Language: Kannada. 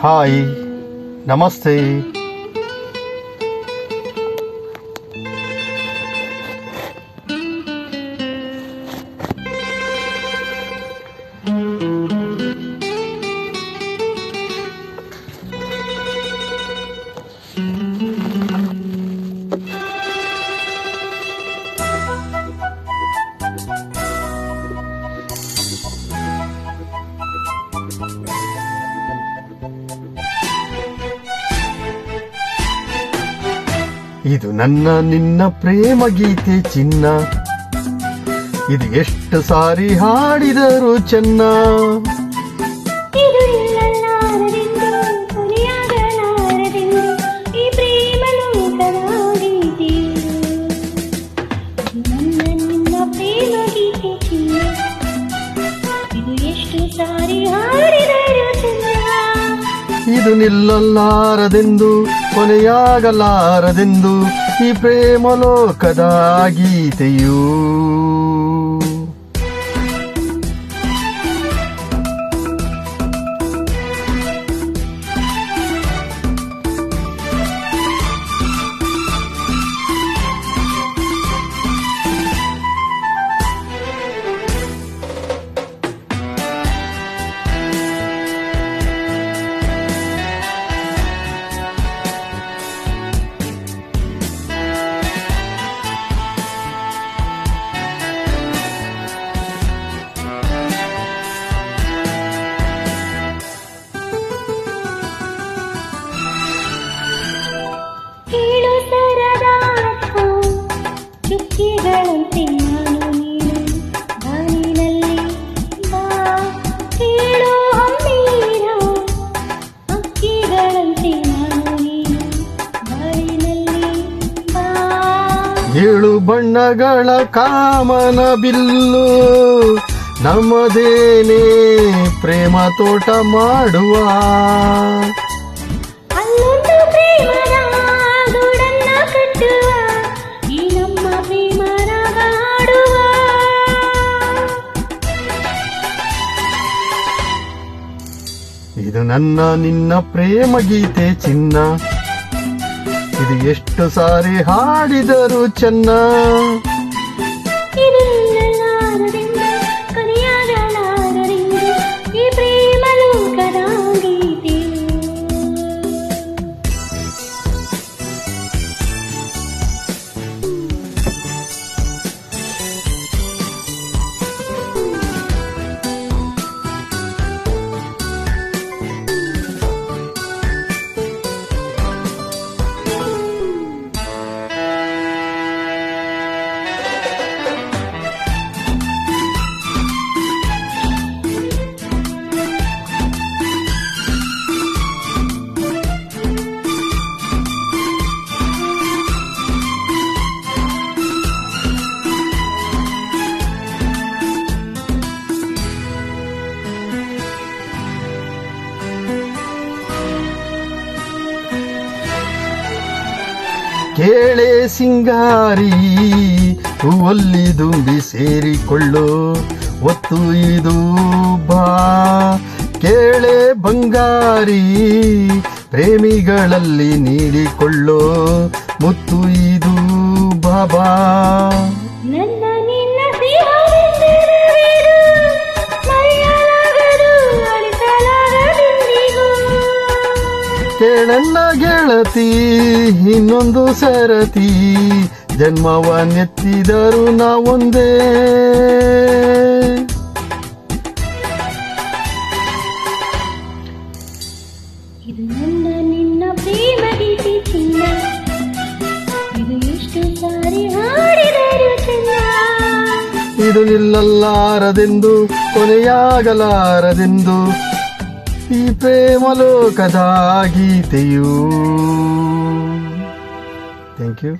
ಹಾಯ್, ನಮಸ್ತೆ. ಇದು ನನ್ನ ನಿನ್ನ ಪ್ರೇಮ ಗೀತೆ ಚಿನ್ನ, ಇದು ಎಷ್ಟು ಸಾರಿ ಹಾಡಿದರು ಚೆನ್ನ. ಇದು ನಿಲ್ಲಲಾರದೆಂದು ಕೊನೆಯಾಗಲಾರದೆಂದು ಈ ಪ್ರೇಮ ಲೋಕದ ಗೀತೆಯು. ಚುಕ್ಕಿಗಳಂತೆ ನಾನು ನೀನು ಬಾನಿನಲ್ಲಿ ಬಾ, ಕೇಳೋ ಹಮ್ಮೀರ ಹಕ್ಕಿಗಳಂತೆ ನಾನು ನೀನು ಬಾನಿನಲ್ಲಿ ಬಾ. ಏಳು ಬಣ್ಣಗಳ ಕಾಮನ ಬಿಲ್ಲು ನಮ್ಮದೇನೇ ಪ್ರೇಮ ತೋಟ ಮಾಡುವ. ಅಲ್ಲೊಂದು ಪ್ರೇಮದ ಗೂಡನ್ನ ಕಟ್ಟುವ, ಈ ನಮ್ಮ ಪ್ರೇಮ ರಾಗ ಹಾಡುವ. ಇದು ನನ್ನ ನಿನ್ನ ಪ್ರೇಮ ಗೀತೆ ಚಿನ್ನ, ಇದು ಎಷ್ಟು ಸಾರಿ ಹಾಡಿದರು ಚೆನ್ನ. ಇದು ನಿಲ್ಲಲಾರದೆಂದು ಕೊನೆಯಾಗಲಾರದೆಂದು ಈ ಪ್ರೇಮ ಲೋಕದ ಗೀತೆ. ಕೇಳೆ ಸಿಂಗಾರಿ ಹೂವಲ್ಲಿ ದುಂಬಿ ಸೇರಿಕೊಳ್ಳು, ಒತ್ತು ಇದು ಬಾ. ಕೇಳೆ ಬಂಗಾರಿ ಪ್ರೇಮಿಗಳಲ್ಲಿ ನೀಡಿಕೊಳ್ಳೋ, ಮುತ್ತು ಇದು ಬಾಬಾ. ನನ್ನ ನಿನ್ನ ಸ್ನೇಹವೆಂದಿರುವೆನು, ಮರೆಯಲಾಗದು ಅಳಿಸಲಾಗದೆಂದಿಗೂ. ಕೇಳನ್ನ ಗೆಳತಿ ಇನ್ನೊಂದು ಸರತಿ, ಜನ್ಮವನ್ನೆತ್ತಿದರು ನಾವೊಂದೇ. ಇದು ನನ್ನ ನಿನ್ನ ಪ್ರೇಮ ಗೀತೆ ಚಿನ್ನ, ಇದು ಎಷ್ಟು ಸಾರಿ ಹಾಡಿದರು ಚೆನ್ನ. ಇದು ನಿಲ್ಲಲಾರದೆಂದು ಕೊನೆಯಾಗಲಾರದೆಂದು ಈ ಪ್ರೇಮ ಲೋಕದ ಗೀತೆಯು. Thank you.